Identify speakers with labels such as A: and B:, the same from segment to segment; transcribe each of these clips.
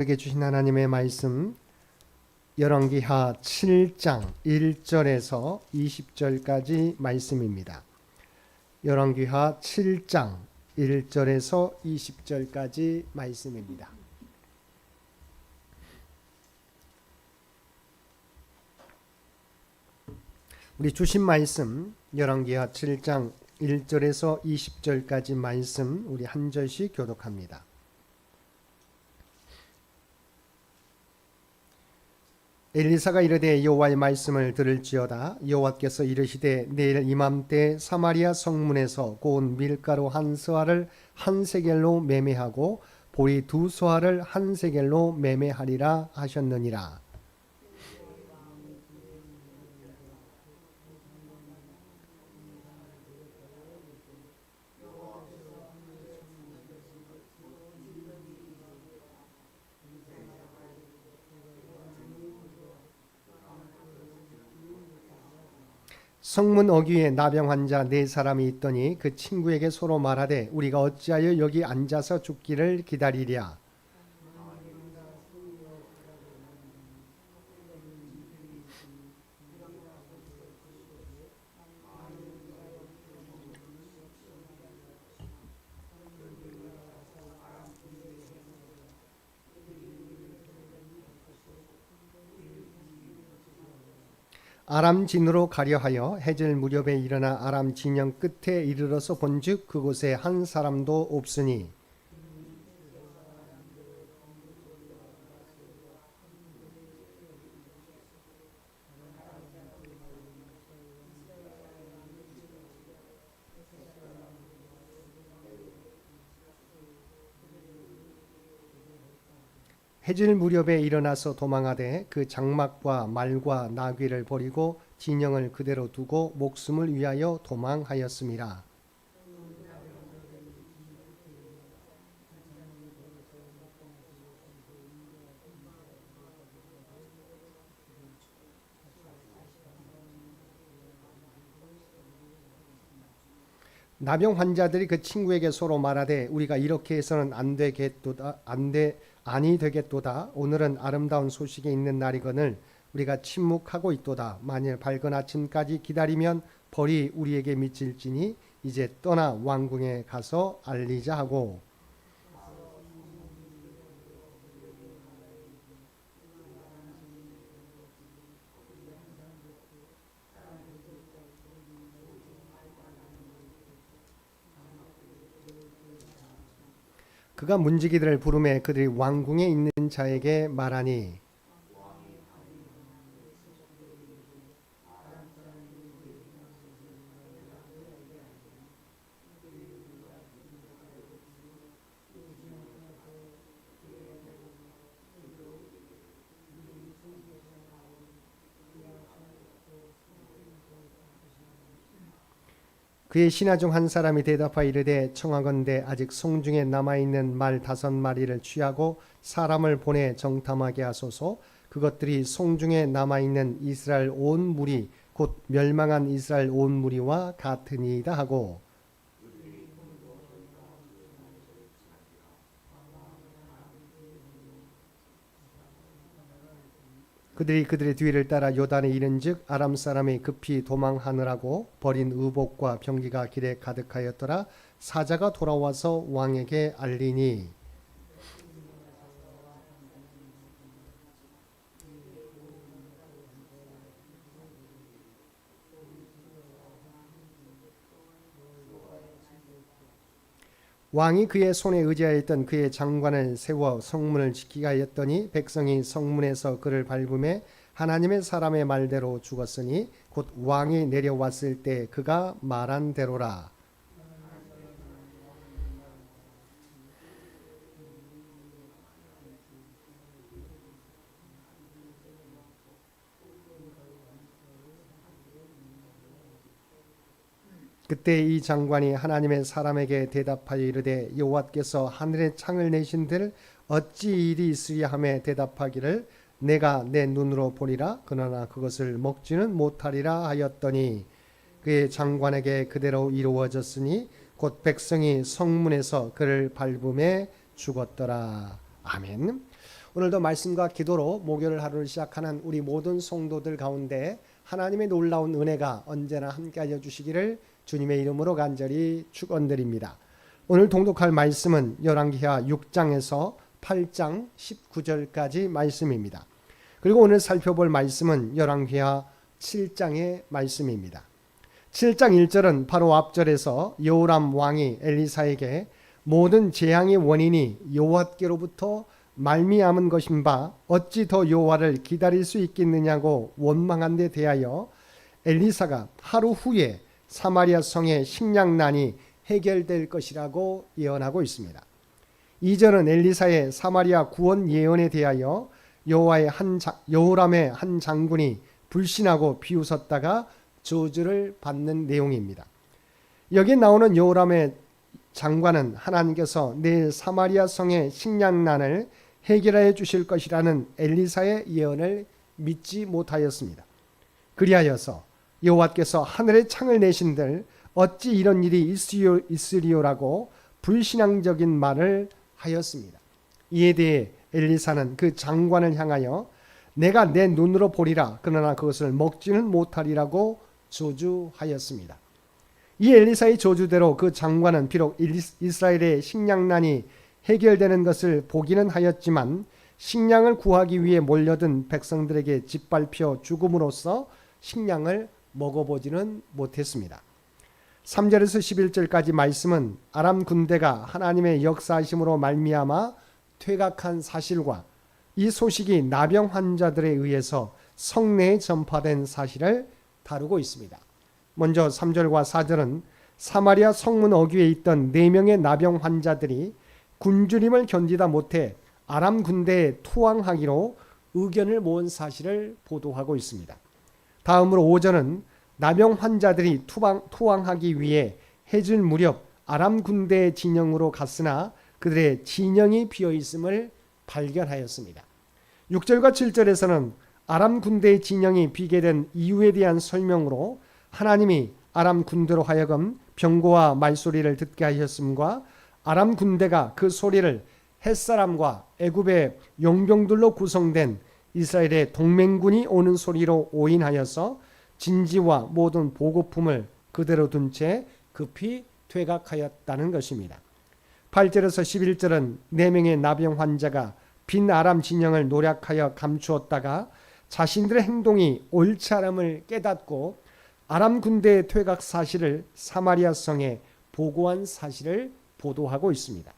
A: 우리에게 주신 하나님의 말씀 열왕기하 7장 1절에서 20절까지 말씀입니다. 열왕기하 7장 1절에서 20절까지 말씀입니다. 우리 주신 말씀 열왕기하 7장 1절에서 20절까지 말씀 우리 한 절씩 교독합니다. 엘리사가 이르되 여호와의 말씀을 들을지어다. 여호와께서 이르시되 내일 이맘때 사마리아 성문에서 고운 밀가루 한 서아를 한 세겔로 매매하고 보리 두 서아를 한 세겔로 매매하리라 하셨느니라. 성문 어귀에 나병 환자 4사람이 있더니 그 친구에게 서로 말하되 우리가 어찌하여 여기 앉아서 죽기를 기다리랴. 아람 진으로 가려하여 해질 무렵에 일어나 아람 진영 끝에 이르러서 본즉 그곳에 한 사람도 없으니 해질 무렵에 일어나서 도망하되 그 장막과 말과 나귀를 버리고 진영을 그대로 두고 목숨을 위하여 도망하였음이라. 나병 환자들이 그 친구에게 서로 말하되 우리가 이렇게 해서는 아니 되겠도다. 오늘은 아름다운 소식이 있는 날이거늘 우리가 침묵하고 있도다. 만일 밝은 아침까지 기다리면 벌이 우리에게 미칠지니 이제 떠나 왕궁에 가서 알리자 하고 그가 문지기들을 부르매 그들이 왕궁에 있는 자에게 말하니 그의 신하 중 한 사람이 대답하여 이르되 청하건대 아직 성중에 남아있는 말 5마리를 취하고 사람을 보내 정탐하게 하소서. 그것들이 성중에 남아있는 이스라엘 온 무리 곧 멸망한 이스라엘 온 무리와 같으니이다 하고 그들이 그들의 뒤를 따라 요단에 이른즉 아람 사람이 급히 도망하느라고 버린 의복과 병기가 길에 가득하였더라. 사자가 돌아와서 왕에게 알리니 왕이 그의 손에 의지하였던 그의 장관을 세워 성문을 지키게 하였더니 백성이 성문에서 그를 밟음에 하나님의 사람의 말대로 죽었으니 곧 왕이 내려왔을 때 그가 말한 대로라. 그때 이 장관이 하나님의 사람에게 대답하여 이르되 여호와께서 하늘의 창을 내신들 어찌 일이 있으랴 하며 대답하기를 내가 내 눈으로 보리라 그러나 그것을 먹지는 못하리라 하였더니 그의 장관에게 그대로 이루어졌으니 곧 백성이 성문에서 그를 밟음에 죽었더라. 아멘. 오늘도 말씀과 기도로 목요일 하루를 시작하는 우리 모든 성도들 가운데 하나님의 놀라운 은혜가 언제나 함께하여 주시기를 주님의 이름으로 간절히 축원드립니다. 오늘 동독할 말씀은 열왕기하 6장에서 8장 19절까지 말씀입니다. 그리고 오늘 살펴볼 말씀은 열왕기하 7장의 말씀입니다. 7장 1절은 바로 앞절에서 여호람 왕이 엘리사에게 모든 재앙의 원인이 여호와께로부터 말미암은 것인바 어찌 더 여호와를 기다릴 수 있겠느냐고 원망한 데 대하여 엘리사가 하루 후에 사마리아 성의 식량난이 해결될 것이라고 예언하고 있습니다. 2절은 엘리사의 사마리아 구원 예언에 대하여 여호람의 한 장군이 불신하고 비웃었다가 저주를 받는 내용입니다. 여기 나오는 여호람의 장관은 하나님께서 내일 사마리아 성의 식량난을 해결해 주실 것이라는 엘리사의 예언을 믿지 못하였습니다. 그리하여서 여호와께서 하늘의 창을 내신들 어찌 이런 일이 있으리요라고 불신앙적인 말을 하였습니다. 이에 대해 엘리사는 그 장관을 향하여 내가 내 눈으로 보리라 그러나 그것을 먹지는 못하리라고 저주하였습니다. 이 엘리사의 저주대로 그 장관은 비록 이스라엘의 식량난이 해결되는 것을 보기는 하였지만 식량을 구하기 위해 몰려든 백성들에게 짓밟혀 죽음으로써 식량을 먹어보지는 못했습니다. 3절에서 11절까지 말씀은 아람 군대가 하나님의 역사하심으로 말미암아 퇴각한 사실과 이 소식이 나병 환자들에 의해서 성내에 전파된 사실을 다루고 있습니다. 먼저 3절과 4절은 사마리아 성문 어귀에 있던 4명의 나병 환자들이 굶주림을 견디다 못해 아람 군대에 투항하기로 의견을 모은 사실을 보도하고 있습니다. 다음으로 5절은 나병 환자들이 투항하기 위해 해질 무렵 아람 군대의 진영으로 갔으나 그들의 진영이 비어 있음을 발견하였습니다. 6절과 7절에서는 아람 군대의 진영이 비게 된 이유에 대한 설명으로 하나님이 아람 군대로 하여금 병고와 말소리를 듣게 하셨음과 아람 군대가 그 소리를 햇사람과 애굽의 용병들로 구성된 이스라엘의 동맹군이 오는 소리로 오인하여서 진지와 모든 보급품을 그대로 둔 채 급히 퇴각하였다는 것입니다. 8절에서 11절은 4명의 나병 환자가 빈 아람 진영을 노력하여 감추었다가 자신들의 행동이 옳지 않음을 깨닫고 아람 군대의 퇴각 사실을 사마리아 성에 보고한 사실을 보도하고 있습니다.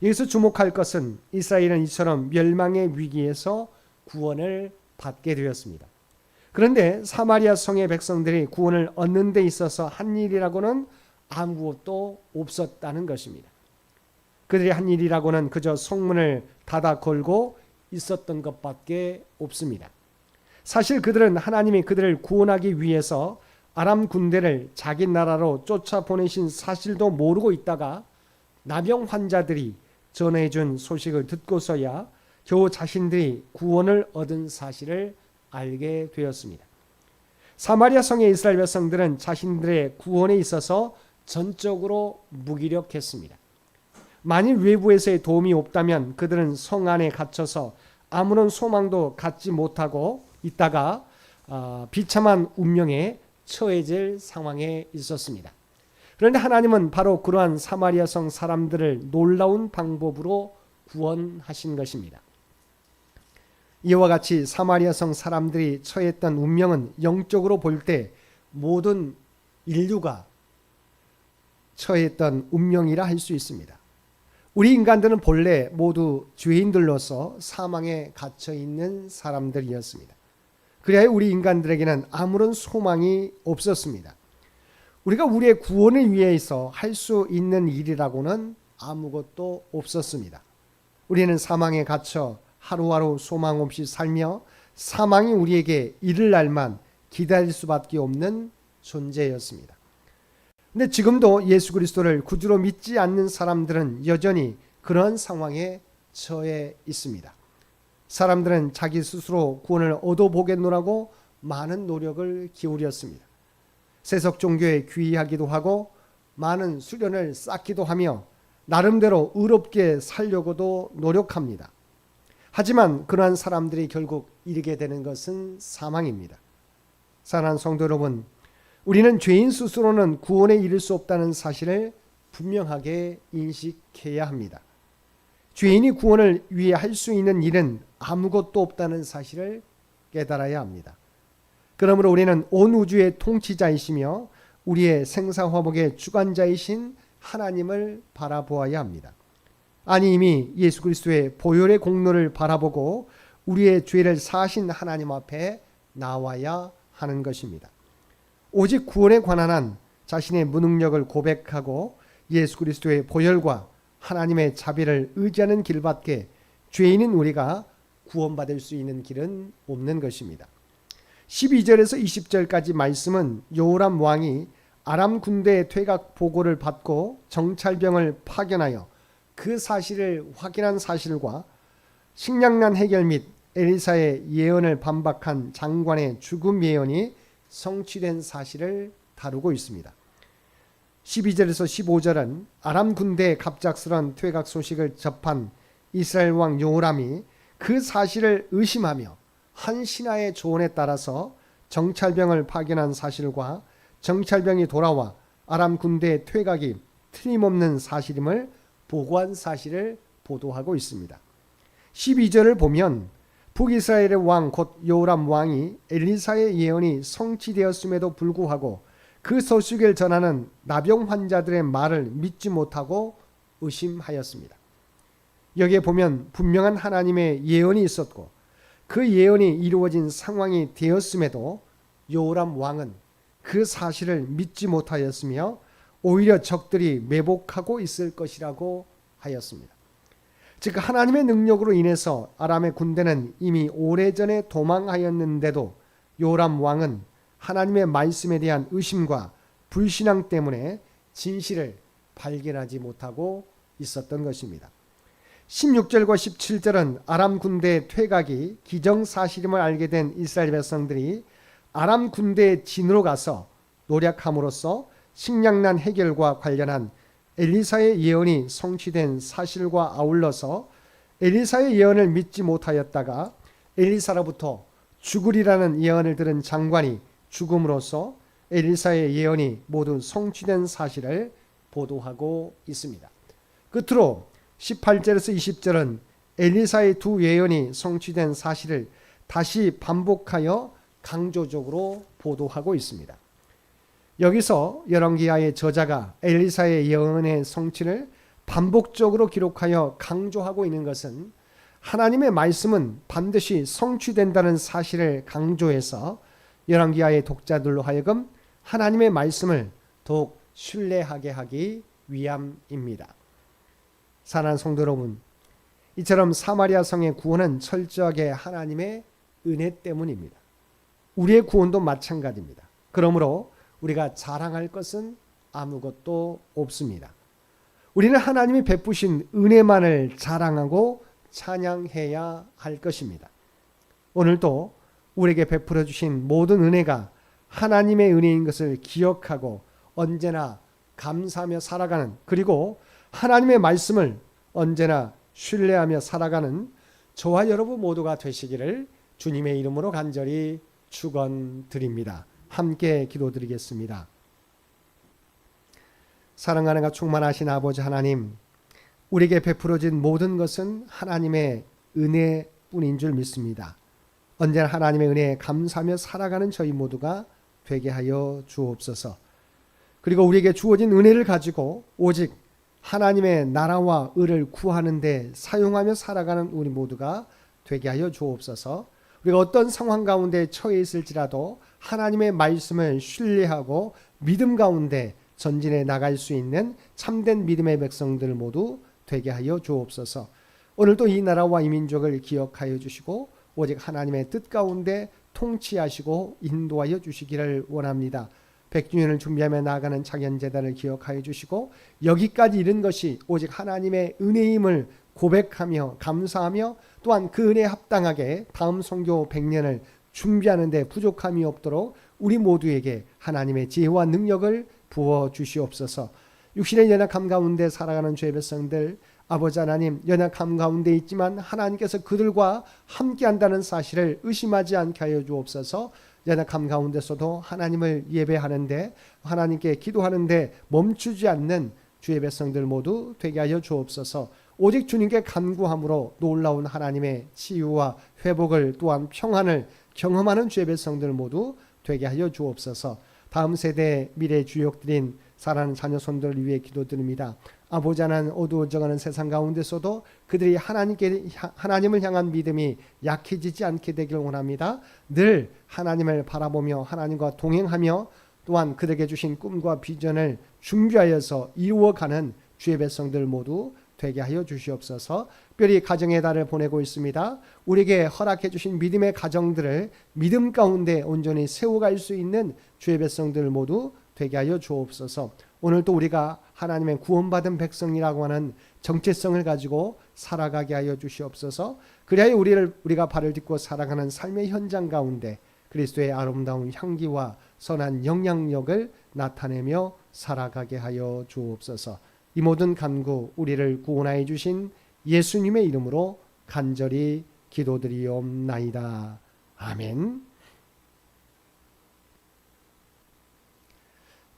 A: 여기서 주목할 것은 이스라엘은 이처럼 멸망의 위기에서 구원을 받게 되었습니다. 그런데 사마리아 성의 백성들이 구원을 얻는 데 있어서 한 일이라고는 아무것도 없었다는 것입니다. 그들이 한 일이라고는 그저 성문을 닫아 걸고 있었던 것밖에 없습니다. 사실 그들은 하나님이 그들을 구원하기 위해서 아람 군대를 자기 나라로 쫓아보내신 사실도 모르고 있다가 나병 환자들이 전해준 소식을 듣고서야 겨우 자신들이 구원을 얻은 사실을 알게 되었습니다. 사마리아 성의 이스라엘 백성들은 자신들의 구원에 있어서 전적으로 무기력했습니다. 만일 외부에서의 도움이 없다면 그들은 성 안에 갇혀서 아무런 소망도 갖지 못하고 있다가 비참한 운명에 처해질 상황에 있었습니다. 그런데 하나님은 바로 그러한 사마리아 성 사람들을 놀라운 방법으로 구원하신 것입니다. 이와 같이 사마리아 성 사람들이 처했던 운명은 영적으로 볼 때 모든 인류가 처했던 운명이라 할 수 있습니다. 우리 인간들은 본래 모두 죄인들로서 사망에 갇혀 있는 사람들이었습니다. 그래야 우리 인간들에게는 아무런 소망이 없었습니다. 우리가 우리의 구원을 위해서 할 수 있는 일이라고는 아무것도 없었습니다. 우리는 사망에 갇혀 하루하루 소망 없이 살며 사망이 우리에게 이를 날만 기다릴 수밖에 없는 존재였습니다. 근데 지금도 예수 그리스도를 구주로 믿지 않는 사람들은 여전히 그런 상황에 처해 있습니다. 사람들은 자기 스스로 구원을 얻어보겠노라고 많은 노력을 기울였습니다. 세속 종교에 귀의하기도 하고 많은 수련을 쌓기도 하며 나름대로 의롭게 살려고도 노력합니다. 하지만 그러한 사람들이 결국 이르게 되는 것은 사망입니다. 사랑하는 성도 여러분, 우리는 죄인 스스로는 구원에 이를 수 없다는 사실을 분명하게 인식해야 합니다. 죄인이 구원을 위해 할 수 있는 일은 아무것도 없다는 사실을 깨달아야 합니다. 그러므로 우리는 온 우주의 통치자이시며 우리의 생사화복의 주관자이신 하나님을 바라보아야 합니다. 아니 이미 예수 그리스도의 보혈의 공로를 바라보고 우리의 죄를 사하신 하나님 앞에 나와야 하는 것입니다. 오직 구원에 관한 한 자신의 무능력을 고백하고 예수 그리스도의 보혈과 하나님의 자비를 의지하는 길밖에 죄인인 우리가 구원받을 수 있는 길은 없는 것입니다. 12절에서 20절까지 말씀은 여호람 왕이 아람 군대의 퇴각 보고를 받고 정찰병을 파견하여 그 사실을 확인한 사실과 식량난 해결 및 엘리사의 예언을 반박한 장관의 죽음 예언이 성취된 사실을 다루고 있습니다. 12절에서 15절은 아람 군대의 갑작스런 퇴각 소식을 접한 이스라엘 왕 여호람이 그 사실을 의심하며 한 신하의 조언에 따라서 정찰병을 파견한 사실과 정찰병이 돌아와 아람 군대의 퇴각이 틀림없는 사실임을 보고한 사실을 보도하고 있습니다. 12절을 보면 북이스라엘의 왕 곧 여호람 왕이 엘리사의 예언이 성취되었음에도 불구하고 그 소식을 전하는 나병 환자들의 말을 믿지 못하고 의심하였습니다. 여기에 보면 분명한 하나님의 예언이 있었고 그 예언이 이루어진 상황이 되었음에도 여호람 왕은 그 사실을 믿지 못하였으며 오히려 적들이 매복하고 있을 것이라고 하였습니다. 즉 하나님의 능력으로 인해서 아람의 군대는 이미 오래전에 도망하였는데도 여호람 왕은 하나님의 말씀에 대한 의심과 불신앙 때문에 진실을 발견하지 못하고 있었던 것입니다. 16절과 17절은 아람 군대의 퇴각이 기정사실임을 알게 된 이스라엘 백성들이 아람 군대의 진으로 가서 노력함으로써 식량난 해결과 관련한 엘리사의 예언이 성취된 사실과 아울러서 엘리사의 예언을 믿지 못하였다가 엘리사로부터 죽으리라는 예언을 들은 장관이 죽음으로써 엘리사의 예언이 모두 성취된 사실을 보도하고 있습니다. 끝으로 18절에서 20절은 엘리사의 두 예언이 성취된 사실을 다시 반복하여 강조적으로 보도하고 있습니다. 여기서 열왕기하의 저자가 엘리사의 예언의 성취를 반복적으로 기록하여 강조하고 있는 것은 하나님의 말씀은 반드시 성취된다는 사실을 강조해서 열왕기하의 독자들로 하여금 하나님의 말씀을 더욱 신뢰하게 하기 위함입니다. 사랑하는 성도 여러분, 이처럼 사마리아 성의 구원은 철저하게 하나님의 은혜 때문입니다. 우리의 구원도 마찬가지입니다. 그러므로 우리가 자랑할 것은 아무것도 없습니다. 우리는 하나님이 베푸신 은혜만을 자랑하고 찬양해야 할 것입니다. 오늘도 우리에게 베풀어 주신 모든 은혜가 하나님의 은혜인 것을 기억하고 언제나 감사하며 살아가는, 그리고 하나님의 말씀을 언제나 신뢰하며 살아가는 저와 여러분 모두가 되시기를 주님의 이름으로 간절히 축원드립니다. 함께 기도드리겠습니다. 사랑하는 충만하신 아버지 하나님, 우리에게 베풀어진 모든 것은 하나님의 은혜뿐인 줄 믿습니다. 언제나 하나님의 은혜에 감사하며 살아가는 저희 모두가 되게 하여 주옵소서. 그리고 우리에게 주어진 은혜를 가지고 오직 하나님의 나라와 의를 구하는 데 사용하며 살아가는 우리 모두가 되게 하여 주옵소서. 우리가 어떤 상황 가운데 처해 있을지라도 하나님의 말씀을 신뢰하고 믿음 가운데 전진해 나갈 수 있는 참된 믿음의 백성들 모두 되게 하여 주옵소서. 오늘도 이 나라와 이 민족을 기억하여 주시고 오직 하나님의 뜻 가운데 통치하시고 인도하여 주시기를 원합니다. 100주년을 준비하며 나아가는 창현재단을 기억하여 주시고 여기까지 이른 것이 오직 하나님의 은혜임을 고백하며 감사하며 또한 그 은혜에 합당하게 다음 선교 100년을 준비하는 데 부족함이 없도록 우리 모두에게 하나님의 지혜와 능력을 부어 주시옵소서. 육신의 연약함 가운데 살아가는 죄의 백성들, 아버지 하나님, 연약함 가운데 있지만 하나님께서 그들과 함께한다는 사실을 의심하지 않게 하여 주옵소서. 연약함 가운데서도 하나님을 예배하는데, 하나님께 기도하는데 멈추지 않는 주의 백성들 모두 되게 하여 주옵소서. 오직 주님께 간구함으로 놀라운 하나님의 치유와 회복을, 또한 평안을 경험하는 주의 백성들 모두 되게 하여 주옵소서. 다음 세대 미래 주역들인 사랑하는 자녀손들을 위해 기도드립니다. 아버지 하나님, 어두워져가는 세상 가운데서도 그들이 하나님을 향한 믿음이 약해지지 않게 되길 원합니다. 늘 하나님을 바라보며 하나님과 동행하며 또한 그들에게 주신 꿈과 비전을 준비하여서 이루어가는 주의 백성들 모두 되게 하여 주시옵소서. 특별히 가정의 달을 보내고 있습니다. 우리에게 허락해 주신 믿음의 가정들을 믿음 가운데 온전히 세워갈 수 있는 주의 백성들 모두 되게 하여 주옵소서. 오늘도 우리가 하나님의 구원받은 백성이라고 하는 정체성을 가지고 살아가게 하여 주시옵소서. 그리하여 우리가 발을 딛고 살아가는 삶의 현장 가운데 그리스도의 아름다운 향기와 선한 영향력을 나타내며 살아가게 하여 주옵소서. 이 모든 간구 우리를 구원하여 주신 예수님의 이름으로 간절히 기도드리옵나이다. 아멘.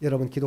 A: 여러분 기도